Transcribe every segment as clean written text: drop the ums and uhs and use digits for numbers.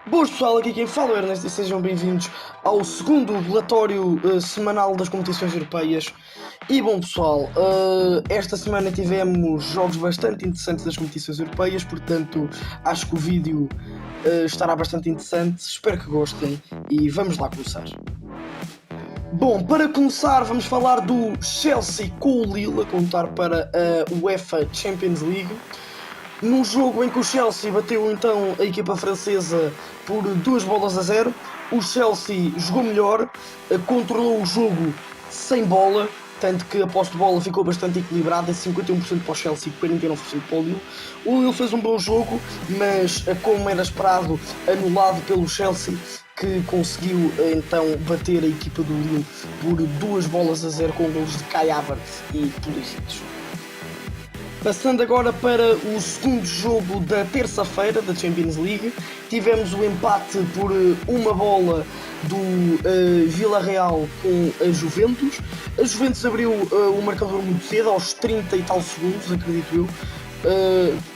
Boas pessoal, aqui quem fala é o Ernesto e sejam bem-vindos ao segundo relatório semanal das competições europeias. E bom pessoal, esta semana tivemos jogos bastante interessantes das competições europeias, portanto acho que o vídeo estará bastante interessante, espero que gostem e vamos lá começar. Bom, para começar vamos falar do Chelsea com o Lille a contar para a UEFA Champions League. Num jogo em que o Chelsea bateu então a equipa francesa por 2-0, o Chelsea jogou melhor, controlou o jogo sem bola, tanto que a posse de bola ficou bastante equilibrada, 51% para o Chelsea e 49% para o Lille. O Lille fez um bom jogo, mas como era esperado, anulado pelo Chelsea, que conseguiu então bater a equipa do Lille por 2-0 com golos de Kai Havertz e Pulisic. Passando agora para o segundo jogo da terça-feira da Champions League, tivemos o empate por uma bola do Villarreal com a Juventus. A Juventus abriu o marcador muito cedo, aos 30 e tal segundos, acredito eu,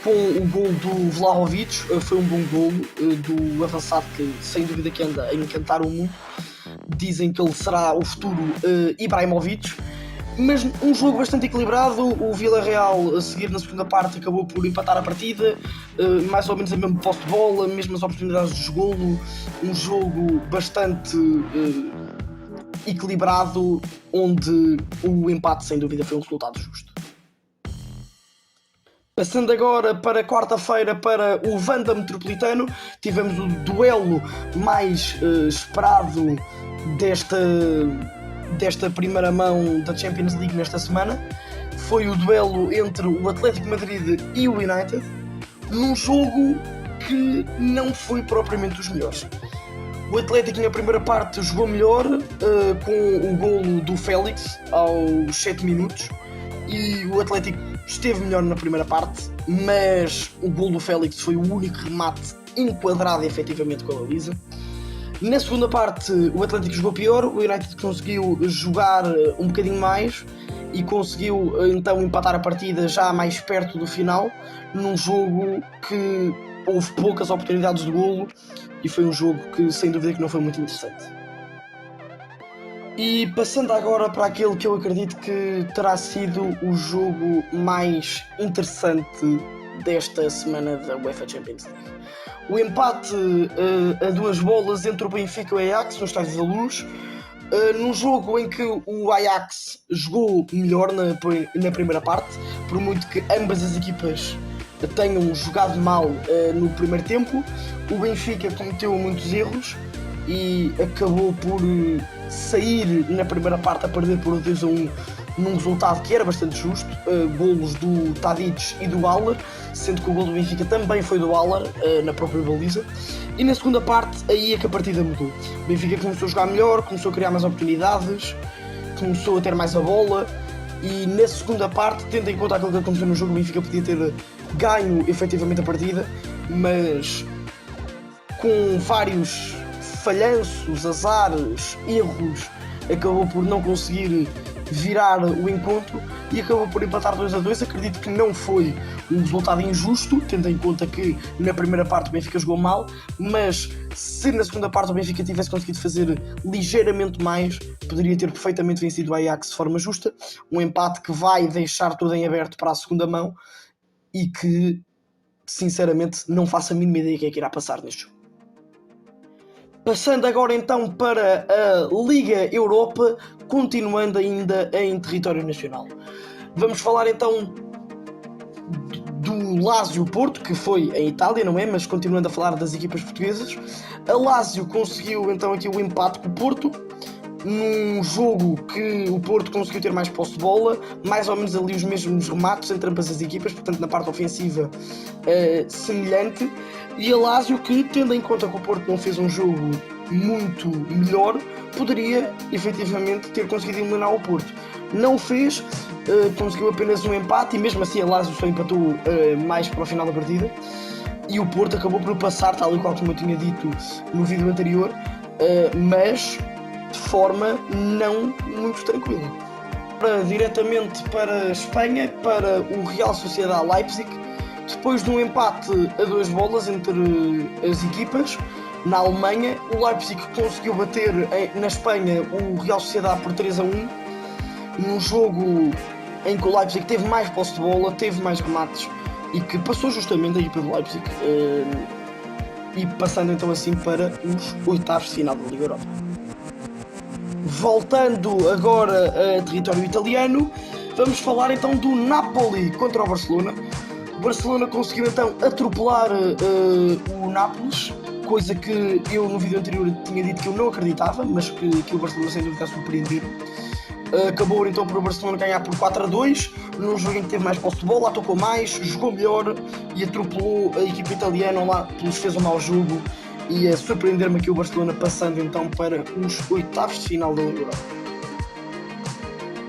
com o gol do Vlahovic. Foi um bom gol do avançado que sem dúvida que anda a encantar o mundo. Dizem que ele será o futuro Ibrahimovic. Mas um jogo bastante equilibrado. O Villarreal, a seguir na segunda parte, acabou por empatar a partida, mais ou menos a mesma posse de bola, mesmas oportunidades de golo. Um jogo bastante equilibrado, onde o empate sem dúvida foi um resultado justo. Passando agora para quarta-feira para o Wanda Metropolitano, tivemos o duelo mais esperado desta primeira mão da Champions League nesta semana. Foi o duelo entre o Atlético de Madrid e o United, num jogo que não foi propriamente dos melhores. O Atlético na primeira parte jogou melhor, com o golo do Félix aos 7 minutos, e o Atlético esteve melhor na primeira parte, mas o golo do Félix foi o único remate enquadrado efetivamente com a baliza. Na segunda parte o Atlético jogou pior, o United conseguiu jogar um bocadinho mais e conseguiu então empatar a partida já mais perto do final, num jogo que houve poucas oportunidades de golo e foi um jogo que sem dúvida que não foi muito interessante. E passando agora para aquele que eu acredito que terá sido o jogo mais interessante desta semana da UEFA Champions League. O empate a 2 bolas entre o Benfica e o Ajax no Estádio da Luz, num jogo em que o Ajax jogou melhor na primeira parte, por muito que ambas as equipas tenham jogado mal no primeiro tempo. O Benfica cometeu muitos erros e acabou por sair na primeira parte a perder por 2-1 num resultado que era bastante justo, golos do Tadic e do Haller, sendo que o gol do Benfica também foi do Haller na própria baliza. E na segunda parte aí é que a partida mudou. O Benfica começou a jogar melhor, começou a criar mais oportunidades, começou a ter mais a bola, e na segunda parte, tendo em conta aquilo que aconteceu no jogo, o Benfica podia ter ganho efetivamente a partida, mas com vários falhanços, azares, erros, acabou por não conseguir virar o encontro e acabou por empatar 2-2. Acredito que não foi um resultado injusto, tendo em conta que na primeira parte o Benfica jogou mal, mas se na segunda parte o Benfica tivesse conseguido fazer ligeiramente mais, poderia ter perfeitamente vencido o Ajax de forma justa. Um empate que vai deixar tudo em aberto para a segunda mão e que, sinceramente, não faço a mínima ideia que é que irá passar neste jogo. Passando agora então para a Liga Europa, continuando ainda em território nacional. Vamos falar então do Lazio Porto, que foi em Itália, não é? Mas continuando a falar das equipas portuguesas. A Lazio conseguiu então aqui o empate com o Porto, num jogo que o Porto conseguiu ter mais posse de bola, mais ou menos ali os mesmos remates entre ambas as equipas, portanto na parte ofensiva semelhante. E a Lazio, que tendo em conta que o Porto não fez um jogo muito melhor, poderia efetivamente ter conseguido eliminar o Porto. Não o fez, conseguiu apenas um empate e mesmo assim a Lazio só empatou mais para o final da partida. E o Porto acabou por passar, tal e qual como eu tinha dito no vídeo anterior, mas de forma não muito tranquila. Diretamente para a Espanha, para o Real Sociedad Leipzig, Depois de um empate a 2 bolas entre as equipas, na Alemanha, o Leipzig conseguiu bater na Espanha o Real Sociedade por 3-1, num jogo em que o Leipzig teve mais posse de bola, teve mais remates e que passou justamente a equipa do Leipzig, e passando então assim para os oitavos de final da Liga Europa. Voltando agora a território italiano, vamos falar então do Napoli contra o Barcelona. O Barcelona conseguiu então atropelar o Nápoles, coisa que eu no vídeo anterior tinha dito que eu não acreditava, mas que o Barcelona sem dúvida surpreender. Acabou então por o Barcelona ganhar por 4-2, num jogo em que teve mais posse de bola, atacou mais, jogou melhor e atropelou a equipa italiana. Lá fez um mau jogo e a surpreender-me aqui o Barcelona, passando então para os oitavos de final da Liga Europa.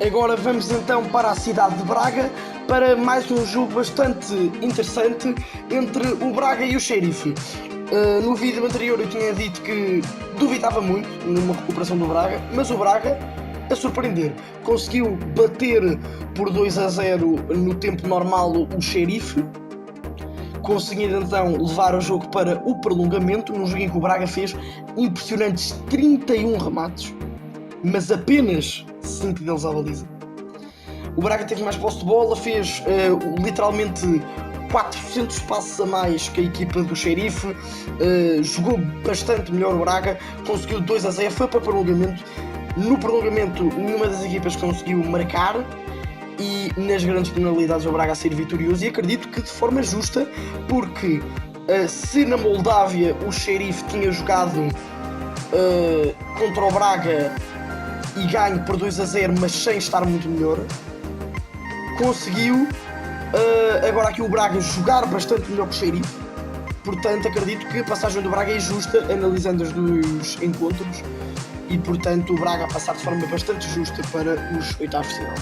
Agora vamos então para a cidade de Braga, para mais um jogo bastante interessante entre o Braga e o Sheriff. No vídeo anterior eu tinha dito que duvidava muito numa recuperação do Braga, mas o Braga, a surpreender, conseguiu bater por 2-0 no tempo normal o Sheriff, conseguindo então levar o jogo para o prolongamento, num jogo em que o Braga fez impressionantes 31 remates, mas apenas 5 deles à baliza. O Braga teve mais posse de bola, fez literalmente 400 passos a mais que a equipa do Sheriff, jogou bastante melhor o Braga, conseguiu 2-0, foi para o prolongamento. No prolongamento, nenhuma das equipas conseguiu marcar e nas grandes penalidades o Braga a ser vitorioso, e acredito que de forma justa, porque se na Moldávia o Sheriff tinha jogado contra o Braga e ganho por 2-0, mas sem estar muito melhor, conseguiu agora aqui o Braga jogar bastante melhor que o Sheriff. Portanto, acredito que a passagem do Braga é justa, analisando os dois encontros, e portanto o Braga a passar de forma bastante justa para os oitavos de final.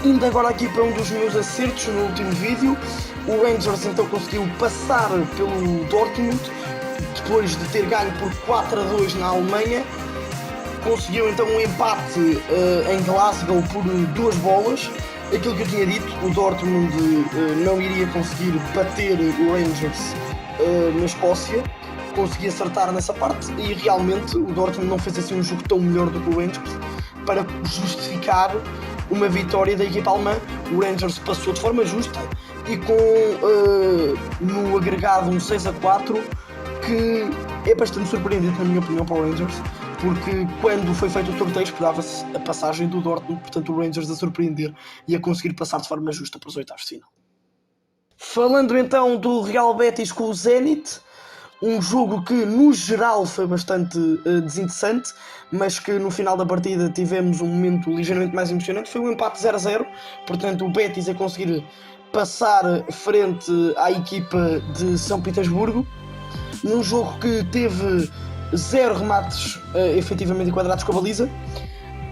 Indo agora aqui para um dos meus acertos no último vídeo, o Rangers então conseguiu passar pelo Dortmund, depois de ter ganho por 4-2 na Alemanha. Conseguiu então um empate em Glasgow por 2 bolas. Aquilo que eu tinha dito, o Dortmund não iria conseguir bater o Rangers na Escócia. Consegui acertar nessa parte e realmente o Dortmund não fez assim um jogo tão melhor do que o Rangers para justificar uma vitória da equipa alemã. O Rangers passou de forma justa e com no agregado um 6-4, que é bastante surpreendente na minha opinião para o Rangers, porque quando foi feito o sorteio esperava-se a passagem do Dortmund, portanto o Rangers a surpreender e a conseguir passar de forma justa para os oitavos de final. Falando então do Real Betis com o Zenit, um jogo que no geral foi bastante desinteressante, mas que no final da partida tivemos um momento ligeiramente mais emocionante. Foi um empate 0-0, portanto o Betis a conseguir passar frente à equipa de São Petersburgo, num jogo que teve 0 remates efetivamente enquadrados com a baliza,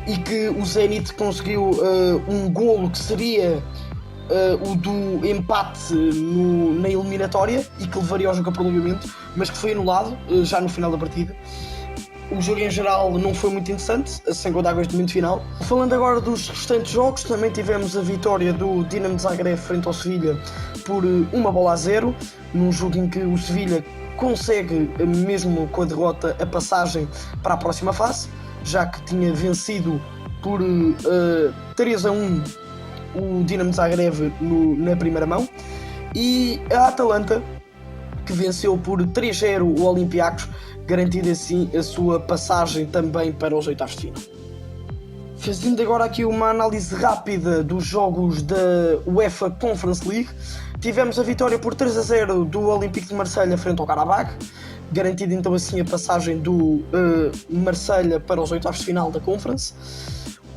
e que o Zenit conseguiu um golo que seria o do empate na eliminatória e que levaria ao jogo a prolongamento, mas que foi anulado já no final da partida. O jogo em geral não foi muito interessante, sem contar com este momento final. Falando agora dos restantes jogos, também tivemos a vitória do Dinamo de Zagreb frente ao Sevilha por 1-0, num jogo em que o Sevilha consegue, mesmo com a derrota, a passagem para a próxima fase, já que tinha vencido por 3-1 o Dinamo de Zagreb na primeira mão, e a Atalanta, que venceu por 3-0 o Olympiacos, garantindo assim a sua passagem também para os oitavos de final. Fazendo agora aqui uma análise rápida dos jogos da UEFA Conference League, tivemos a vitória por 3-0 do Olympique de Marselha frente ao Karabakh, garantindo então assim a passagem do Marselha para os oitavos de final da Conference.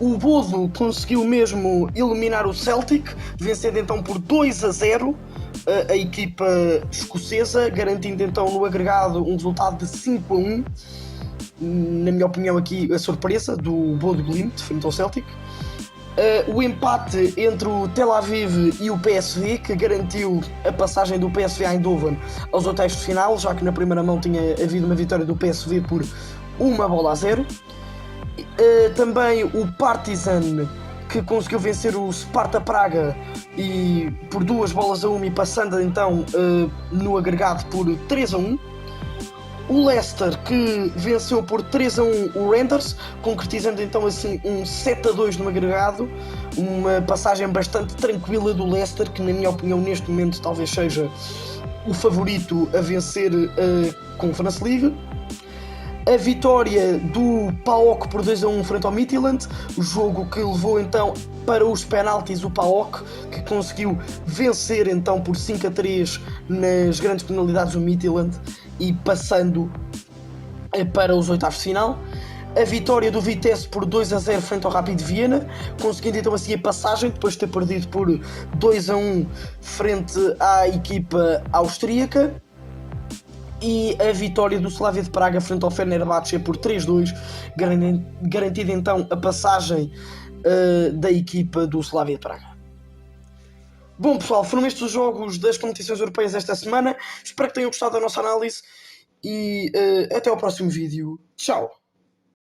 O Bodo conseguiu mesmo eliminar o Celtic, vencendo então por 2-0 a equipa escocesa, garantindo então no agregado um resultado de 5-1. Na minha opinião aqui a surpresa do Bodo Glimt frente ao Celtic. O empate entre o Tel Aviv e o PSV, que garantiu a passagem do PSV Eindhoven aos oitavos de final, já que na primeira mão tinha havido uma vitória do PSV por 1-0. Também o Partizan, que conseguiu vencer o Sparta Praga e por 2-1 e passando então no agregado por 3-1. O Leicester que venceu por 3-1 o Rangers, concretizando então assim um 7-2 no agregado, uma passagem bastante tranquila do Leicester, que na minha opinião neste momento talvez seja o favorito a vencer a Conference League. A vitória do PAOK por 2-1 frente ao Midtjylland, o jogo que levou então para os penaltis o PAOK, que conseguiu vencer então por 5-3 nas grandes penalidades o Midtjylland e passando para os oitavos de final. A vitória do Vitesse por 2-0 frente ao Rapid Viena, conseguindo então assim a passagem depois de ter perdido por 2-1 frente à equipa austríaca. E a vitória do Slavia de Praga frente ao Fenerbahçe por 3-2, garantida então a passagem da equipa do Slavia de Praga. Bom pessoal, foram estes os jogos das competições europeias esta semana. Espero que tenham gostado da nossa análise e até ao próximo vídeo. Tchau!